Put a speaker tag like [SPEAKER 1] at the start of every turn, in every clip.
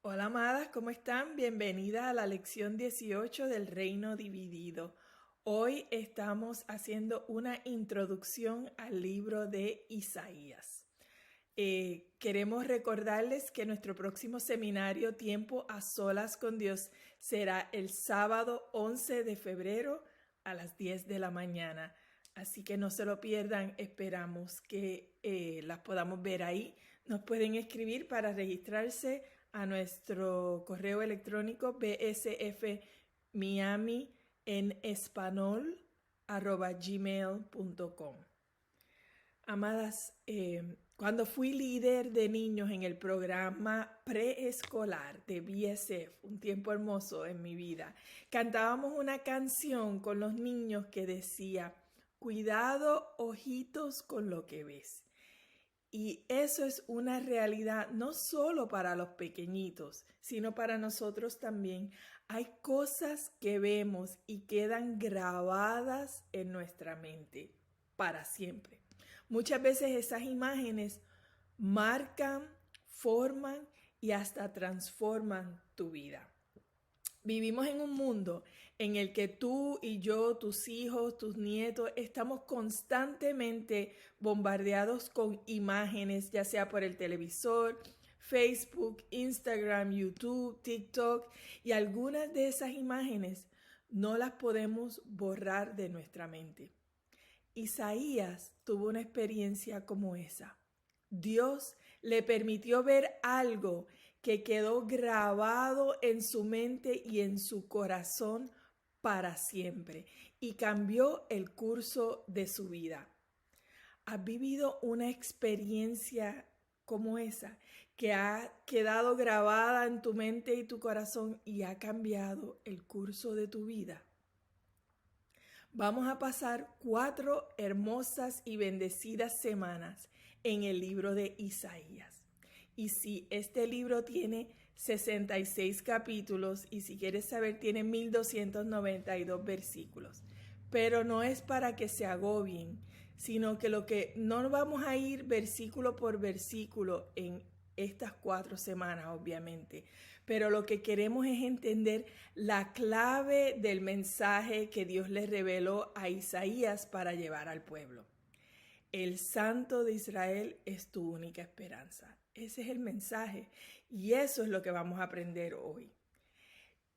[SPEAKER 1] Hola amadas, ¿cómo están? Bienvenida a la lección 18 del Reino Dividido. Hoy estamos haciendo una introducción al libro de Isaías. Queremos recordarles que nuestro próximo seminario Tiempo a Solas con Dios será el sábado 11 de febrero a las 10 de la mañana. Así que no se lo pierdan, esperamos que las podamos ver ahí. Nos pueden escribir para registrarse a nuestro correo electrónico bsfmiami@gmail.com. Amadas, cuando fui líder de niños en el programa preescolar de BSF, un tiempo hermoso en mi vida, cantábamos una canción con los niños que decía: cuidado, ojitos con lo que ves. Y eso es una realidad no solo para los pequeñitos, sino para nosotros también. Hay cosas que vemos y quedan grabadas en nuestra mente para siempre. Muchas veces esas imágenes marcan, forman y hasta transforman tu vida. Vivimos en un mundo en el que tú y yo, tus hijos, tus nietos, estamos constantemente bombardeados con imágenes, ya sea por el televisor, Facebook, Instagram, YouTube, TikTok, y algunas de esas imágenes no las podemos borrar de nuestra mente. Isaías tuvo una experiencia como esa. Dios le permitió ver algo que quedó grabado en su mente y en su corazón para siempre y cambió el curso de su vida. ¿Has vivido una experiencia como esa que ha quedado grabada en tu mente y tu corazón y ha cambiado el curso de tu vida? Vamos a pasar 4 hermosas y bendecidas semanas en el libro de Isaías. Y si este libro tiene 66 capítulos y si quieres saber tiene 1292 versículos. Pero no es para que se agobien, sino que lo que no vamos a ir versículo por versículo en estas 4 semanas, obviamente. Pero lo que queremos es entender la clave del mensaje que Dios le reveló a Isaías para llevar al pueblo. El Santo de Israel es tu única esperanza. Ese es el mensaje y eso es lo que vamos a aprender hoy.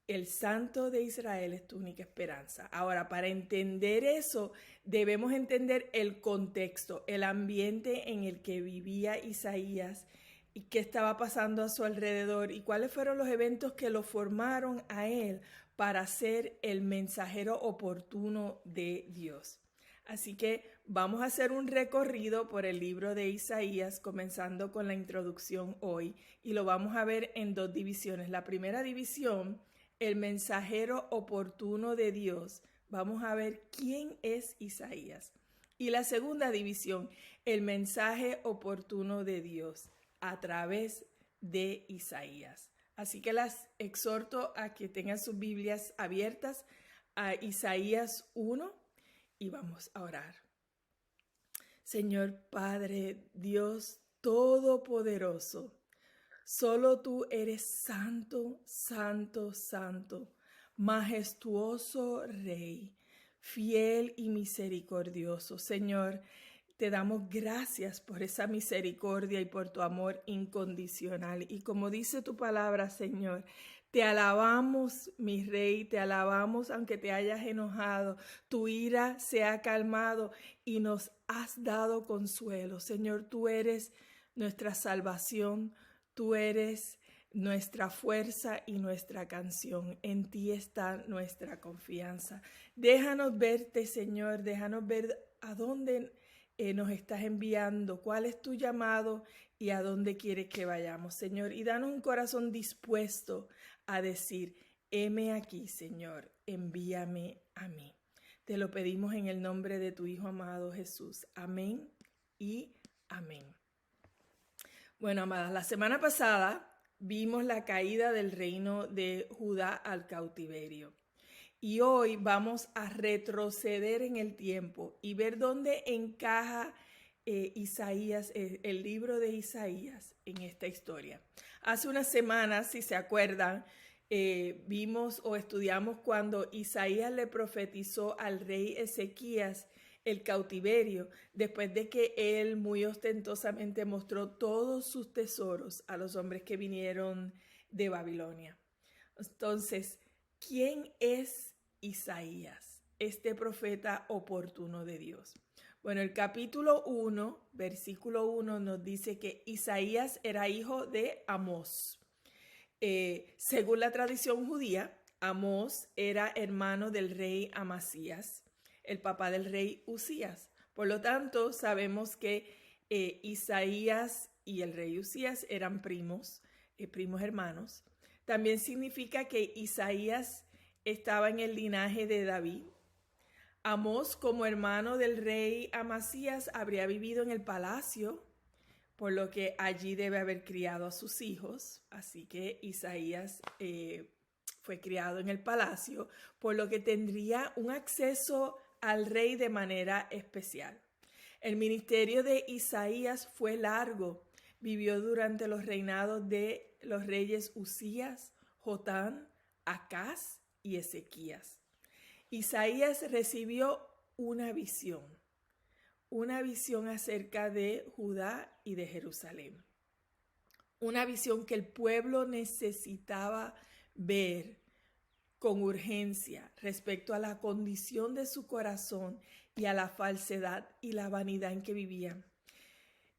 [SPEAKER 1] El Santo de Israel es tu única esperanza. Ahora, para entender eso, debemos entender el contexto, el ambiente en el que vivía Isaías y qué estaba pasando a su alrededor y cuáles fueron los eventos que lo formaron a él para ser el mensajero oportuno de Dios. Así que vamos a hacer un recorrido por el libro de Isaías, comenzando con la introducción hoy, y lo vamos a ver en 2 divisiones. La primera división, el mensajero oportuno de Dios. Vamos a ver quién es Isaías. Y la segunda división, el mensaje oportuno de Dios a través de Isaías. Así que las exhorto a que tengan sus Biblias abiertas a Isaías 1 y vamos a orar. Señor Padre, Dios Todopoderoso, solo tú eres santo, santo, santo, majestuoso Rey, fiel y misericordioso. Señor, te damos gracias por esa misericordia y por tu amor incondicional. Y como dice tu palabra, Señor, te alabamos, mi Rey, te alabamos aunque te hayas enojado. Tu ira se ha calmado y nos has dado consuelo. Señor, tú eres nuestra salvación, tú eres nuestra fuerza y nuestra canción. En ti está nuestra confianza. Déjanos verte, Señor, déjanos ver a dónde nos estás enviando, cuál es tu llamado y a dónde quieres que vayamos, Señor. Y danos un corazón dispuesto a decir: heme aquí, Señor, envíame a mí. Te lo pedimos en el nombre de tu Hijo amado Jesús. Amén y amén. Bueno, amadas, la semana pasada vimos la caída del reino de Judá al cautiverio. Y hoy vamos a retroceder en el tiempo y ver dónde encaja Isaías, el libro de Isaías en esta historia. Hace unas semanas, si se acuerdan, vimos o estudiamos cuando Isaías le profetizó al rey Ezequías el cautiverio, después de que él muy ostentosamente mostró todos sus tesoros a los hombres que vinieron de Babilonia. Entonces, ¿quién es Isaías, este profeta oportuno de Dios? Bueno, el capítulo 1, versículo 1 nos dice que Isaías era hijo de Amós. Según la tradición judía, Amós era hermano del rey Amasías, el papá del rey Usías. Por lo tanto, sabemos que Isaías y el rey Usías eran primos hermanos. También significa que Isaías estaba en el linaje de David. Amós, como hermano del rey Amasías, habría vivido en el palacio, por lo que allí debe haber criado a sus hijos. Así que Isaías fue criado en el palacio, por lo que tendría un acceso al rey de manera especial. El ministerio de Isaías fue largo. Vivió durante los reinados de los reyes Usías, Jotán, Acaz y Ezequías. Isaías recibió una visión acerca de Judá y de Jerusalén. Una visión que el pueblo necesitaba ver con urgencia respecto a la condición de su corazón y a la falsedad y la vanidad en que vivían.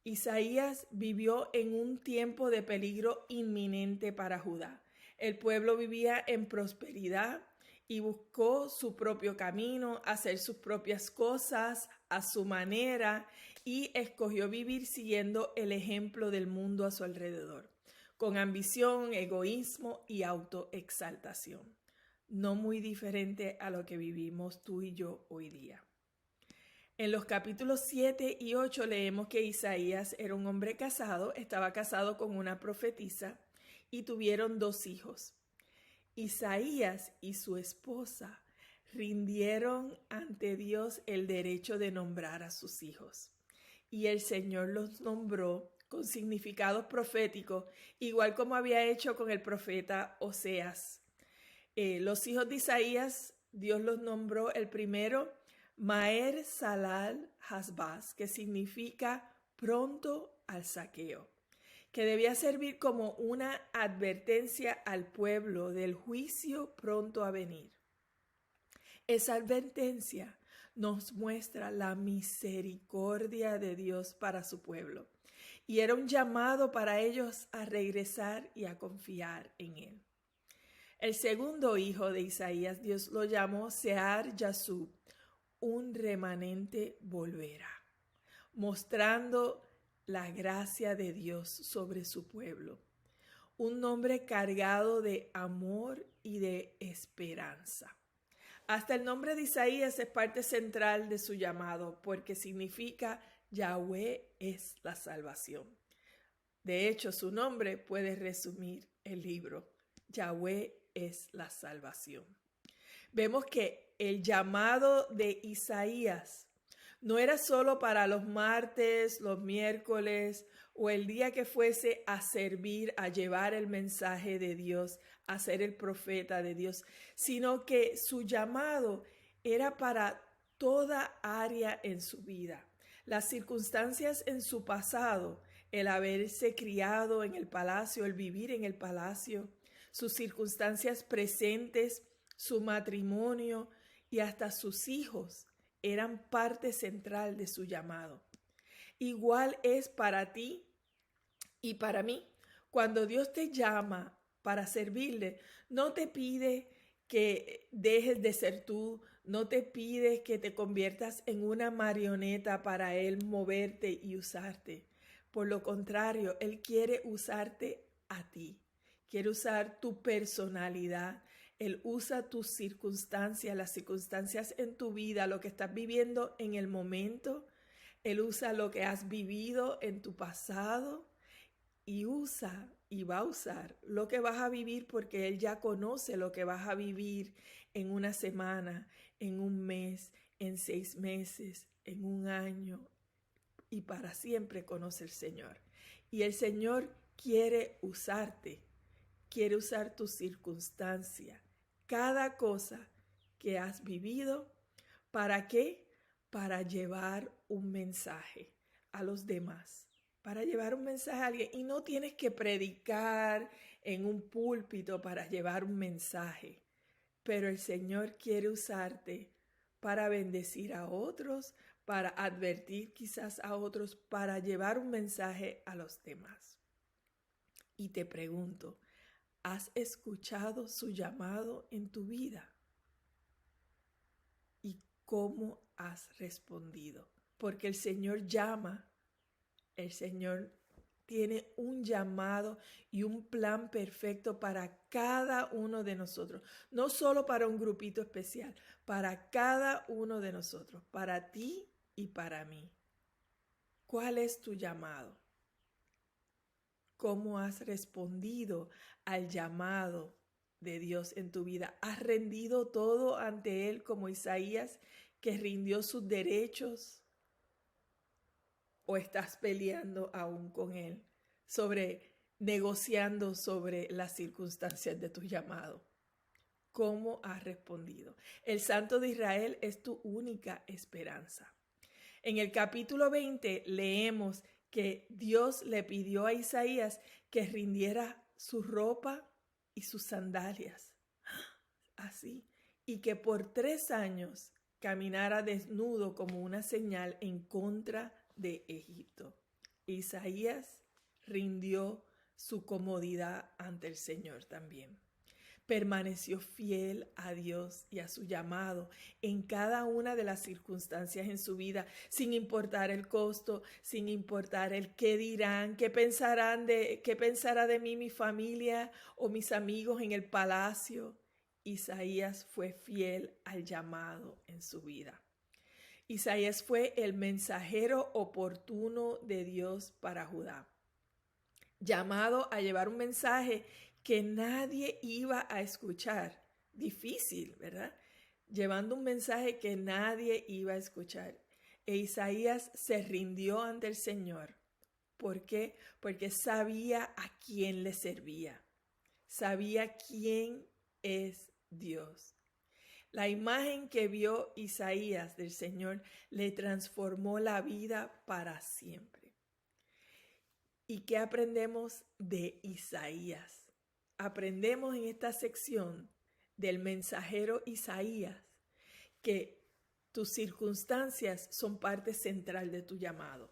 [SPEAKER 1] Isaías vivió en un tiempo de peligro inminente para Judá. El pueblo vivía en prosperidad y buscó su propio camino, hacer sus propias cosas a su manera y escogió vivir siguiendo el ejemplo del mundo a su alrededor, con ambición, egoísmo y autoexaltación. No muy diferente a lo que vivimos tú y yo hoy día. En los capítulos 7 y 8 leemos que Isaías era un hombre casado, estaba casado con una profetisa y tuvieron 2 hijos. Isaías y su esposa rindieron ante Dios el derecho de nombrar a sus hijos. Y el Señor los nombró con significados proféticos, igual como había hecho con el profeta Oseas. Los hijos de Isaías, Dios los nombró el primero, Maher Salal Hasbaz, que significa pronto al saqueo, que debía servir como una advertencia al pueblo del juicio pronto a venir. Esa advertencia nos muestra la misericordia de Dios para su pueblo y era un llamado para ellos a regresar y a confiar en Él. El segundo hijo de Isaías, Dios lo llamó Sear Yasub, un remanente volverá, mostrando la gracia de Dios sobre su pueblo. Un nombre cargado de amor y de esperanza. Hasta el nombre de Isaías es parte central de su llamado, porque significa Yahweh es la salvación. De hecho, su nombre puede resumir el libro. Yahweh es la salvación. Vemos que el llamado de Isaías no era solo para los martes, los miércoles o el día que fuese a servir, a llevar el mensaje de Dios, a ser el profeta de Dios, sino que su llamado era para toda área en su vida. Las circunstancias en su pasado, el haberse criado en el palacio, el vivir en el palacio, sus circunstancias presentes, su matrimonio y hasta sus hijos eran parte central de su llamado. Igual es para ti y para mí. Cuando Dios te llama para servirle, no te pide que dejes de ser tú, no te pide que te conviertas en una marioneta para Él moverte y usarte. Por lo contrario, Él quiere usarte a ti, quiere usar tu personalidad. Él usa tus circunstancias, las circunstancias en tu vida, lo que estás viviendo en el momento. Él usa lo que has vivido en tu pasado y usa y va a usar lo que vas a vivir porque Él ya conoce lo que vas a vivir en una semana, en un mes, en 6 meses, en un año y para siempre conoce el Señor. Y el Señor quiere usarte, quiere usar tu circunstancia, cada cosa que has vivido. ¿Para qué? Para llevar un mensaje a los demás, para llevar un mensaje a alguien. Y no tienes que predicar en un púlpito para llevar un mensaje, pero el Señor quiere usarte para bendecir a otros, para advertir quizás a otros, para llevar un mensaje a los demás. Y te pregunto, ¿has escuchado su llamado en tu vida? ¿Y cómo has respondido? Porque el Señor llama, el Señor tiene un llamado y un plan perfecto para cada uno de nosotros. No solo para un grupito especial, para cada uno de nosotros, para ti y para mí. ¿Cuál es tu llamado? ¿Cómo has respondido al llamado de Dios en tu vida? ¿Has rendido todo ante Él como Isaías, que rindió sus derechos? ¿O estás peleando aún con Él, negociando sobre las circunstancias de tu llamado? ¿Cómo has respondido? El Santo de Israel es tu única esperanza. En el capítulo 20 leemos que Dios le pidió a Isaías que rindiera su ropa y sus sandalias, así, y que por 3 años caminara desnudo como una señal en contra de Egipto. Isaías rindió su comodidad ante el Señor también. Permaneció fiel a Dios y a su llamado en cada una de las circunstancias en su vida, sin importar el costo, sin importar el qué dirán, qué pensará de mí mi familia o mis amigos en el palacio. Isaías fue fiel al llamado en su vida. Isaías fue el mensajero oportuno de Dios para Judá, llamado a llevar un mensaje que nadie iba a escuchar. Difícil, ¿verdad? Llevando un mensaje que nadie iba a escuchar. E Isaías se rindió ante el Señor. ¿Por qué? Porque sabía a quién le servía. Sabía quién es Dios. La imagen que vio Isaías del Señor le transformó la vida para siempre. ¿Y qué aprendemos de Isaías? Aprendemos en esta sección del mensajero Isaías que tus circunstancias son parte central de tu llamado.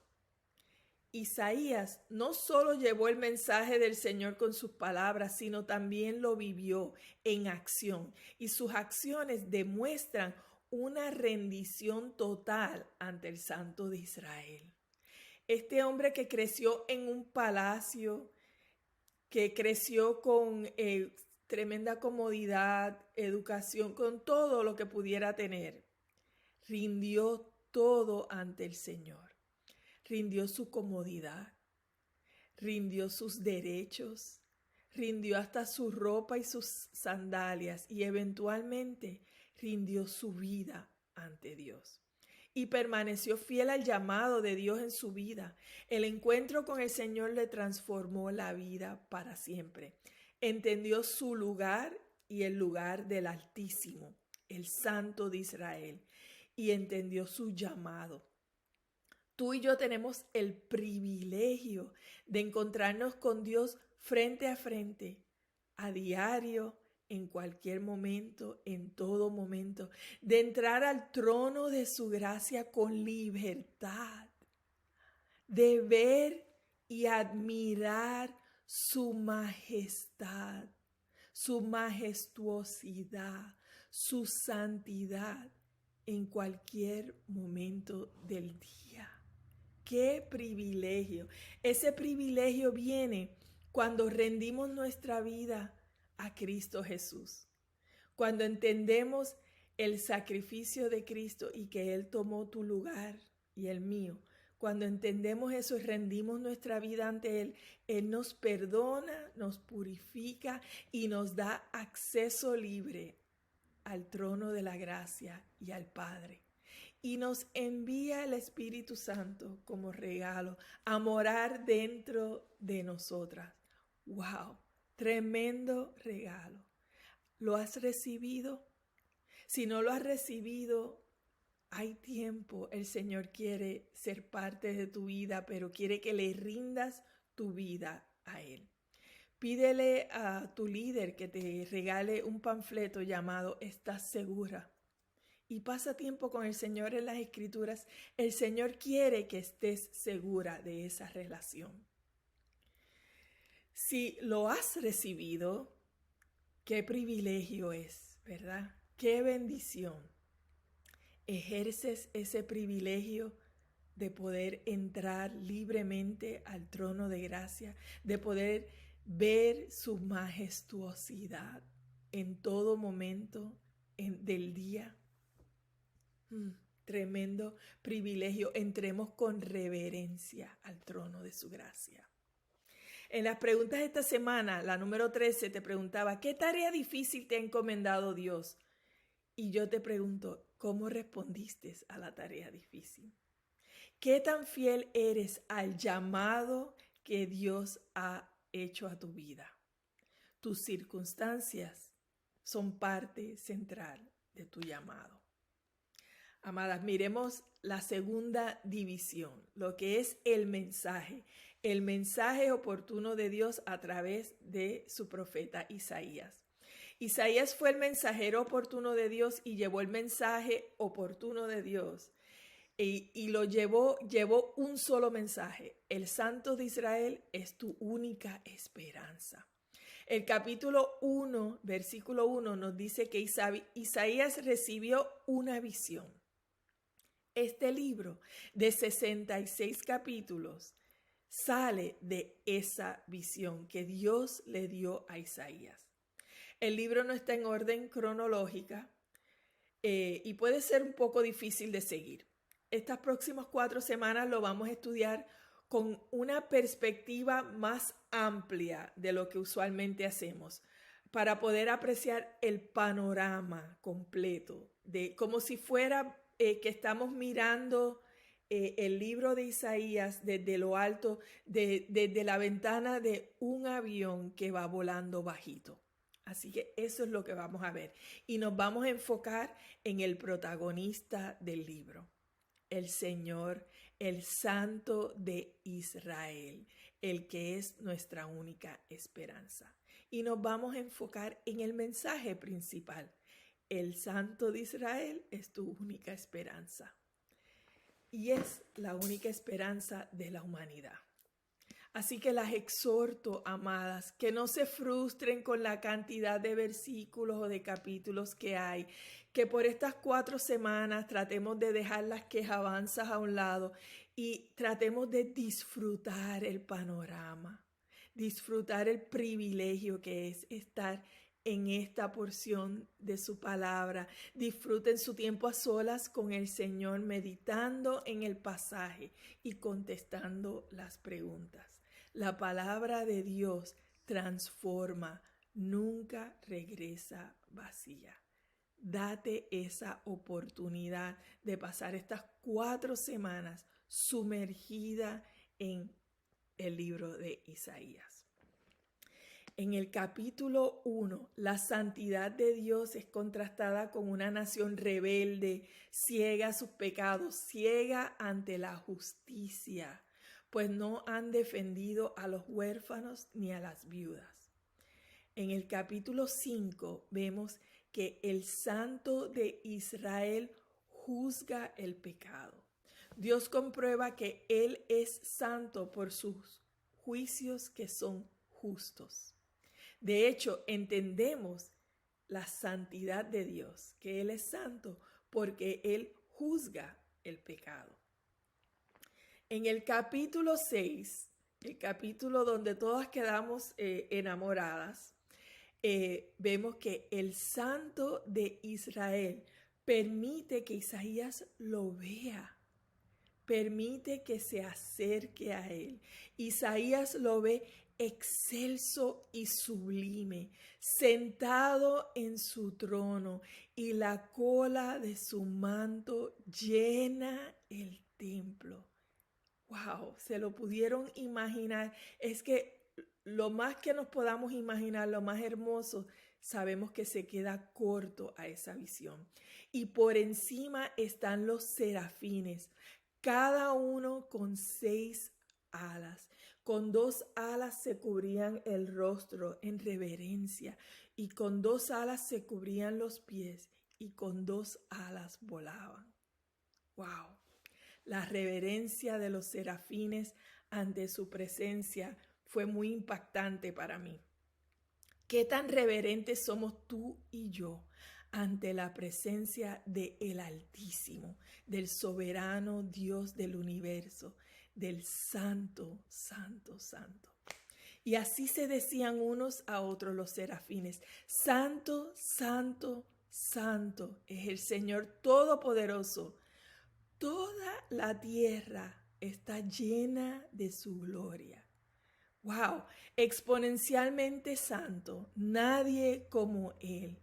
[SPEAKER 1] Isaías no solo llevó el mensaje del Señor con sus palabras, sino también lo vivió en acción. Y sus acciones demuestran una rendición total ante el Santo de Israel. Este hombre que creció en un palacio, que creció con tremenda comodidad, educación, con todo lo que pudiera tener, rindió todo ante el Señor. Rindió su comodidad, rindió sus derechos, rindió hasta su ropa y sus sandalias y eventualmente rindió su vida ante Dios. Y permaneció fiel al llamado de Dios en su vida. El encuentro con el Señor le transformó la vida para siempre. Entendió su lugar y el lugar del Altísimo, el Santo de Israel, y entendió su llamado. Tú y yo tenemos el privilegio de encontrarnos con Dios frente a frente, a diario, en cualquier momento, en todo momento, de entrar al trono de su gracia con libertad, de ver y admirar su majestad, su majestuosidad, su santidad en cualquier momento del día. ¡Qué privilegio! Ese privilegio viene cuando rendimos nuestra vida a Cristo Jesús. Cuando entendemos el sacrificio de Cristo y que Él tomó tu lugar y el mío. Cuando entendemos eso y rendimos nuestra vida ante Él, Él nos perdona, nos purifica y nos da acceso libre al trono de la gracia y al Padre. y nos envía el Espíritu Santo como regalo a morar dentro de nosotras. ¡Wow! Tremendo regalo. ¿Lo has recibido? Si no lo has recibido, hay tiempo. El Señor quiere ser parte de tu vida, pero quiere que le rindas tu vida a Él. Pídele a tu líder que te regale un panfleto llamado ¿Estás segura? Y pasa tiempo con el Señor en las Escrituras. El Señor quiere que estés segura de esa relación. Si lo has recibido, qué privilegio es, ¿verdad? Qué bendición. Ejerces ese privilegio de poder entrar libremente al trono de gracia, de poder ver su majestuosidad en todo momento del día. Tremendo privilegio. Entremos con reverencia al trono de su gracia. En las preguntas de esta semana, la número 13 te preguntaba, ¿qué tarea difícil te ha encomendado Dios? Y yo te pregunto, ¿cómo respondiste a la tarea difícil? ¿Qué tan fiel eres al llamado que Dios ha hecho a tu vida? Tus circunstancias son parte central de tu llamado. Amadas, miremos la segunda división, lo que es el mensaje oportuno de Dios a través de su profeta Isaías. Isaías fue el mensajero oportuno de Dios y llevó el mensaje oportuno de Dios y lo llevó un solo mensaje. El Santo de Israel es tu única esperanza. El capítulo 1, versículo 1 nos dice que Isaías recibió una visión. Este libro de 66 capítulos sale de esa visión que Dios le dio a Isaías. El libro no está en orden cronológica y puede ser un poco difícil de seguir. Estas próximas 4 semanas lo vamos a estudiar con una perspectiva más amplia de lo que usualmente hacemos, para poder apreciar el panorama completo, de como si fuera que estamos mirando el libro de Isaías desde lo alto, desde la ventana de un avión que va volando bajito. Así que eso es lo que vamos a ver. Y nos vamos a enfocar en el protagonista del libro, el Señor, el Santo de Israel, el que es nuestra única esperanza. Y nos vamos a enfocar en el mensaje principal. El Santo de Israel es tu única esperanza. Y es la única esperanza de la humanidad. Así que las exhorto, amadas, que no se frustren con la cantidad de versículos o de capítulos que hay, que por estas 4 semanas tratemos de dejar las quejabanzas a un lado y tratemos de disfrutar el panorama, disfrutar el privilegio que es estar en esta porción de su palabra. Disfruten su tiempo a solas con el Señor, meditando en el pasaje y contestando las preguntas. La palabra de Dios transforma, nunca regresa vacía. Date esa oportunidad de pasar estas 4 semanas sumergida en el libro de Isaías. En el capítulo 1, la santidad de Dios es contrastada con una nación rebelde, ciega a sus pecados, ciega ante la justicia, pues no han defendido a los huérfanos ni a las viudas. En el capítulo 5 vemos que el Santo de Israel juzga el pecado. Dios comprueba que Él es santo por sus juicios que son justos. De hecho, entendemos la santidad de Dios, que Él es santo porque Él juzga el pecado. En el capítulo 6, el capítulo donde todas quedamos enamoradas, vemos que el Santo de Israel permite que Isaías lo vea, permite que se acerque a él. Isaías lo ve excelso y sublime, sentado en su trono, y la cola de su manto llena el templo. Wow, se lo pudieron imaginar. Es que lo más que nos podamos imaginar, lo más hermoso, sabemos que se queda corto a esa visión. Y por encima están los serafines, cada uno con 6 alas. Con 2 alas se cubrían el rostro en reverencia, y con 2 alas se cubrían los pies, y con 2 alas volaban. Wow. La reverencia de los serafines ante su presencia fue muy impactante para mí. ¿Qué tan reverentes somos tú y yo ante la presencia del Altísimo, del soberano Dios del universo, del Santo, Santo, Santo? Y así se decían unos a otros los serafines: Santo, Santo, Santo es el Señor Todopoderoso. Toda la tierra está llena de su gloria. ¡Wow! Exponencialmente santo, nadie como Él.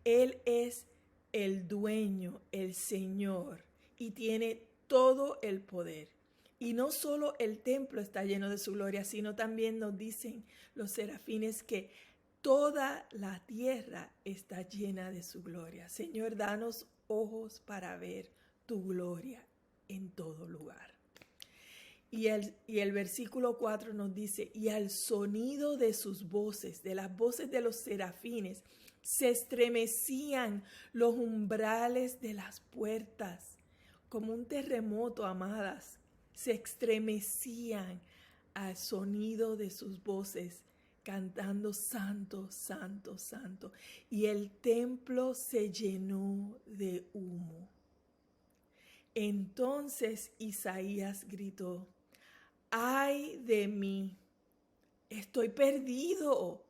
[SPEAKER 1] Él es el dueño, el Señor, y tiene todo el poder. Y no solo el templo está lleno de su gloria, sino también nos dicen los serafines que toda la tierra está llena de su gloria. Señor, danos ojos para ver tu gloria en todo lugar. Y el versículo 4 nos dice: y al sonido de sus voces, de las voces de los serafines, se estremecían los umbrales de las puertas. Como un terremoto, amadas, se estremecían al sonido de sus voces, cantando santo, santo, santo. Y el templo se llenó de humo. Entonces Isaías gritó: ¡ay de mí! Estoy perdido.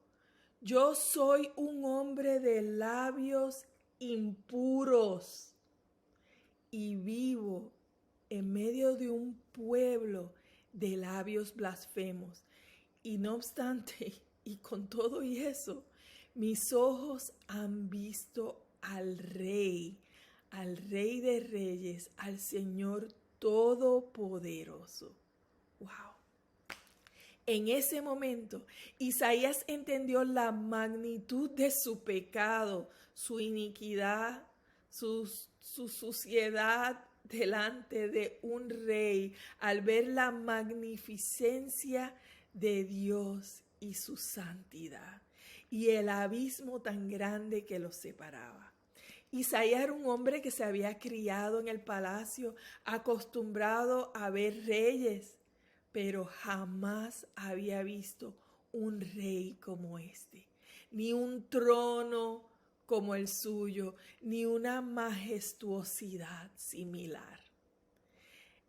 [SPEAKER 1] Yo soy un hombre de labios impuros y vivo en medio de un pueblo de labios blasfemos. Y no obstante, y con todo y eso, mis ojos han visto al Rey de Reyes, al Señor Todopoderoso. ¡Wow! En ese momento, Isaías entendió la magnitud de su pecado, su iniquidad, su suciedad delante de un rey, al ver la magnificencia de Dios y su santidad, y el abismo tan grande que los separaba. Isaías era un hombre que se había criado en el palacio, acostumbrado a ver reyes, pero jamás había visto un rey como este, ni un trono como el suyo, ni una majestuosidad similar.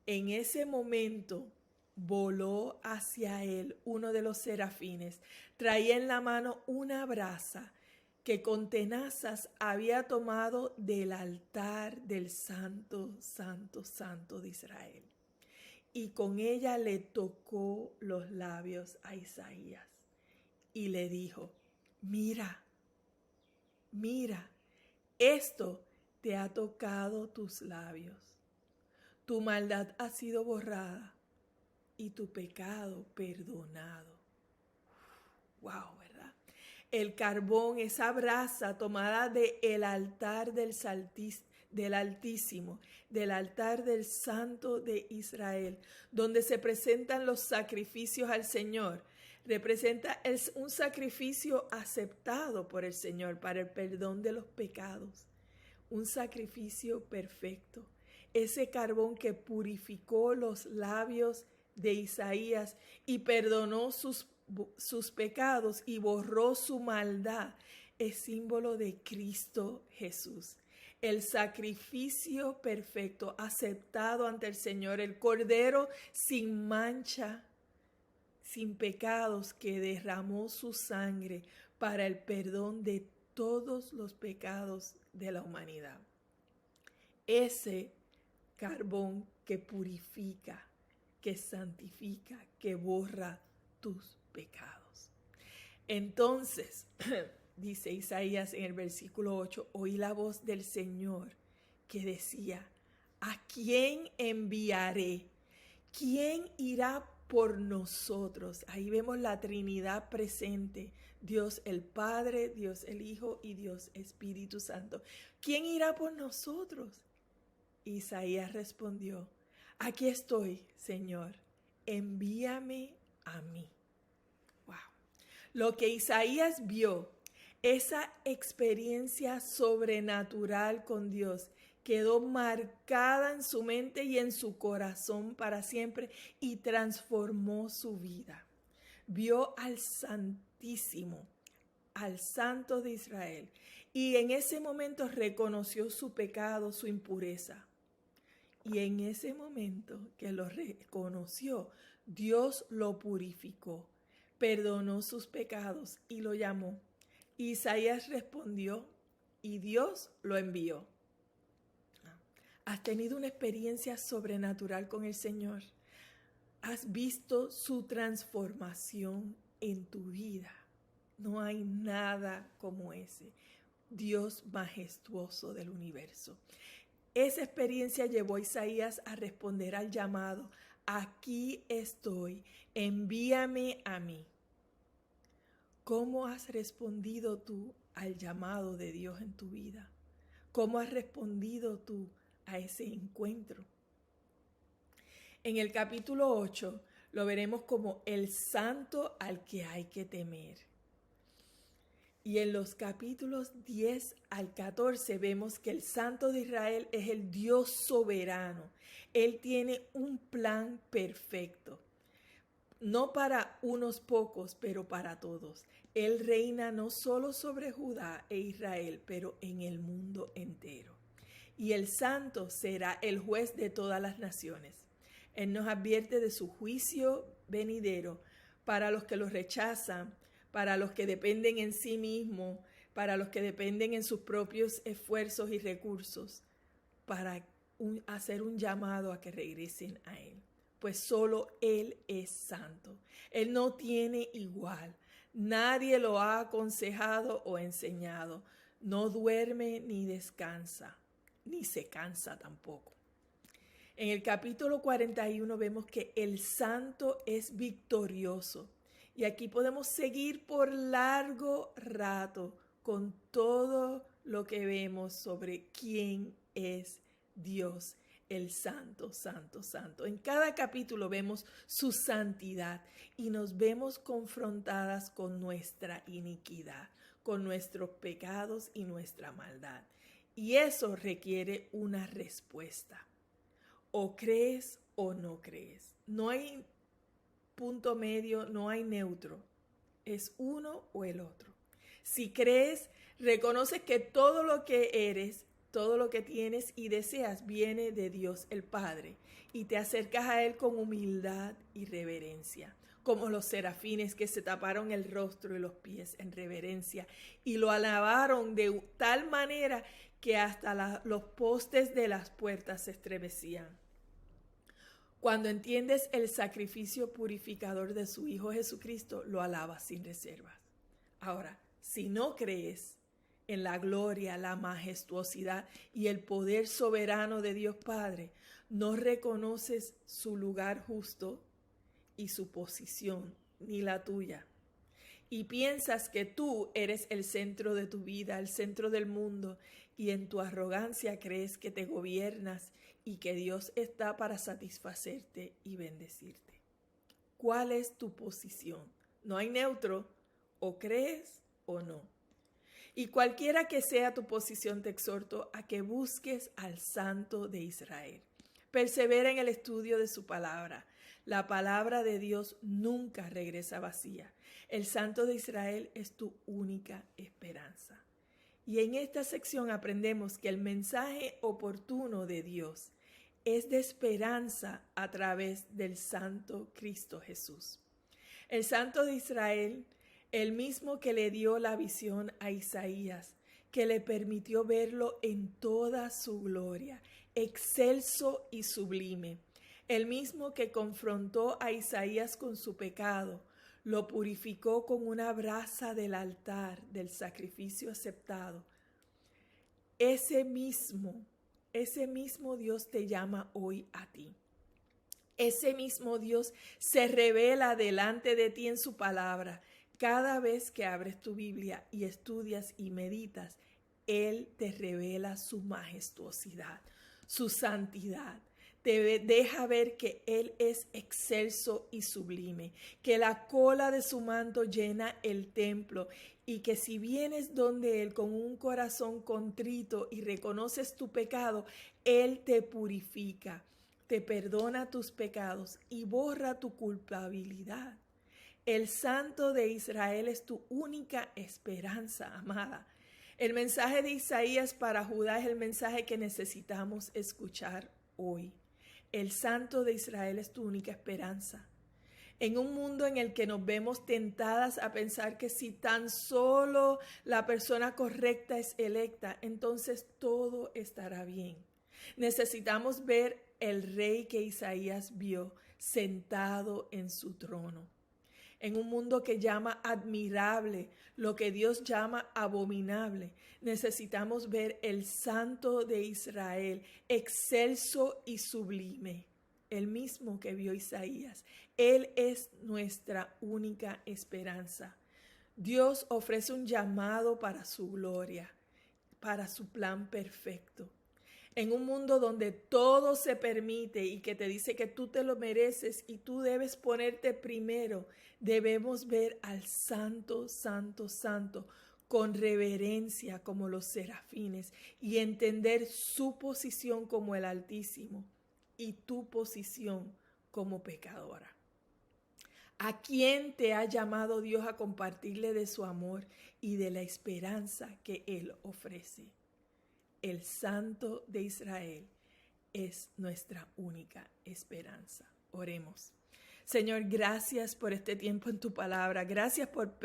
[SPEAKER 1] En ese momento voló hacia él uno de los serafines, traía en la mano una brasa que con tenazas había tomado del altar del Santo, Santo, Santo de Israel. Y con ella le tocó los labios a Isaías y le dijo: mira, mira, esto te ha tocado tus labios. Tu maldad ha sido borrada y tu pecado perdonado. Wow, ¿verdad? El carbón, esa brasa tomada del altar del Altísimo, del altar del Santo de Israel, donde se presentan los sacrificios al Señor, representa un sacrificio aceptado por el Señor para el perdón de los pecados, un sacrificio perfecto. Ese carbón que purificó los labios de Isaías y perdonó sus pecados y borró su maldad, es símbolo de Cristo Jesús. El sacrificio perfecto aceptado ante el Señor, el Cordero sin mancha, sin pecados, que derramó su sangre para el perdón de todos los pecados de la humanidad. Ese carbón que purifica, que santifica, que borra tus pecados. Entonces, dice Isaías en el versículo 8, oí la voz del Señor que decía, ¿a quién enviaré? ¿Quién irá por nosotros? Ahí vemos la Trinidad presente, Dios el Padre, Dios el Hijo y Dios Espíritu Santo. ¿Quién irá por nosotros? Isaías respondió, aquí estoy, Señor, envíame a mí. Wow. Lo que Isaías vio, esa experiencia sobrenatural con Dios, quedó marcada en su mente y en su corazón para siempre y transformó su vida. Vio al Santísimo, al Santo de Israel, y en ese momento reconoció su pecado, su impureza. Y en ese momento que lo reconoció, Dios lo purificó, perdonó sus pecados y lo llamó. Isaías respondió y Dios lo envió. ¿Has tenido una experiencia sobrenatural con el Señor? ¿Has visto su transformación en tu vida? No hay nada como ese Dios majestuoso del universo. Esa experiencia llevó a Isaías a responder al llamado. Aquí estoy, envíame a mí. ¿Cómo has respondido tú al llamado de Dios en tu vida? ¿Cómo has respondido tú a ese encuentro? En el capítulo 8 lo veremos como el santo al que hay que temer. Y en los capítulos 10 al 14 vemos que el Santo de Israel es el Dios soberano. Él tiene un plan perfecto, no para unos pocos, pero para todos. Él reina no solo sobre Judá e Israel, pero en el mundo entero. Y el Santo será el juez de todas las naciones. Él nos advierte de su juicio venidero para los que lo rechazan, para los que dependen en sí mismos, para los que dependen en sus propios esfuerzos y recursos, para hacer un llamado a que regresen a Él. Pues solo Él es santo. Él no tiene igual. Nadie lo ha aconsejado o enseñado. No duerme ni descansa, ni se cansa tampoco. En el capítulo 41 vemos que el santo es victorioso. Y aquí podemos seguir por largo rato con todo lo que vemos sobre quién es Dios, el santo, santo, santo. En cada capítulo vemos su santidad y nos vemos confrontadas con nuestra iniquidad, con nuestros pecados y nuestra maldad. Y eso requiere una respuesta. O crees o no crees. No hay punto medio, no hay neutro. Es uno o el otro. Si crees, reconoces que todo lo que eres, todo lo que tienes y deseas viene de Dios el Padre y te acercas a Él con humildad y reverencia, como los serafines que se taparon el rostro y los pies en reverencia y lo alabaron de tal manera que hasta los postes de las puertas se estremecían. Cuando entiendes el sacrificio purificador de su Hijo Jesucristo, lo alabas sin reservas. Ahora, si no crees en la gloria, la majestuosidad y el poder soberano de Dios Padre, no reconoces su lugar justo y su posición, ni la tuya. Y piensas que tú eres el centro de tu vida, el centro del mundo, y en tu arrogancia crees que te gobiernas y que Dios está para satisfacerte y bendecirte. ¿Cuál es tu posición? No hay neutro, o crees o no. Y cualquiera que sea tu posición, te exhorto a que busques al Santo de Israel. Persevera en el estudio de su palabra. La palabra de Dios nunca regresa vacía. El Santo de Israel es tu única esperanza. Y en esta sección aprendemos que el mensaje oportuno de Dios es de esperanza a través del Santo Cristo Jesús. El Santo de Israel, el mismo que le dio la visión a Isaías, que le permitió verlo en toda su gloria, excelso y sublime. El mismo que confrontó a Isaías con su pecado, lo purificó con una brasa del altar del sacrificio aceptado. Ese mismo Dios te llama hoy a ti. Ese mismo Dios se revela delante de ti en su palabra. Cada vez que abres tu Biblia y estudias y meditas, Él te revela su majestuosidad, su santidad. Te deja ver que Él es excelso y sublime, que la cola de su manto llena el templo y que si vienes donde Él con un corazón contrito y reconoces tu pecado, Él te purifica, te perdona tus pecados y borra tu culpabilidad. El Santo de Israel es tu única esperanza, amada. El mensaje de Isaías para Judá es el mensaje que necesitamos escuchar hoy. El Santo de Israel es tu única esperanza. En un mundo en el que nos vemos tentadas a pensar que si tan solo la persona correcta es electa, entonces todo estará bien. Necesitamos ver el rey que Isaías vio sentado en su trono. En un mundo que llama admirable lo que Dios llama abominable, necesitamos ver el Santo de Israel, excelso y sublime, el mismo que vio Isaías. Él es nuestra única esperanza. Dios ofrece un llamado para su gloria, para su plan perfecto. En un mundo donde todo se permite y que te dice que tú te lo mereces y tú debes ponerte primero, debemos ver al Santo, Santo, Santo con reverencia como los serafines y entender su posición como el Altísimo y tu posición como pecadora. ¿A quién te ha llamado Dios a compartirle de su amor y de la esperanza que Él ofrece? El Santo de Israel es nuestra única esperanza. Oremos. Señor, gracias por este tiempo en tu palabra. Gracias por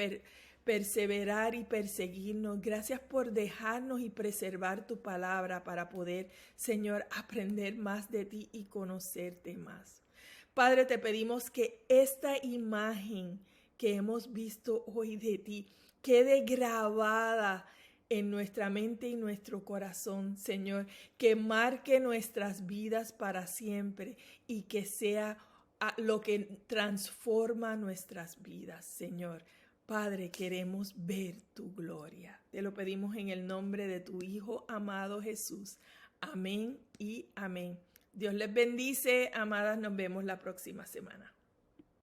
[SPEAKER 1] perseverar y perseguirnos. Gracias por dejarnos y preservar tu palabra para poder, Señor, aprender más de ti y conocerte más. Padre, te pedimos que esta imagen que hemos visto hoy de ti quede grabada en nuestra mente y nuestro corazón, Señor, que marque nuestras vidas para siempre y que sea lo que transforma nuestras vidas, Señor. Padre, queremos ver tu gloria. Te lo pedimos en el nombre de tu Hijo amado Jesús. Amén y amén. Dios les bendice, amadas. Nos vemos la próxima semana.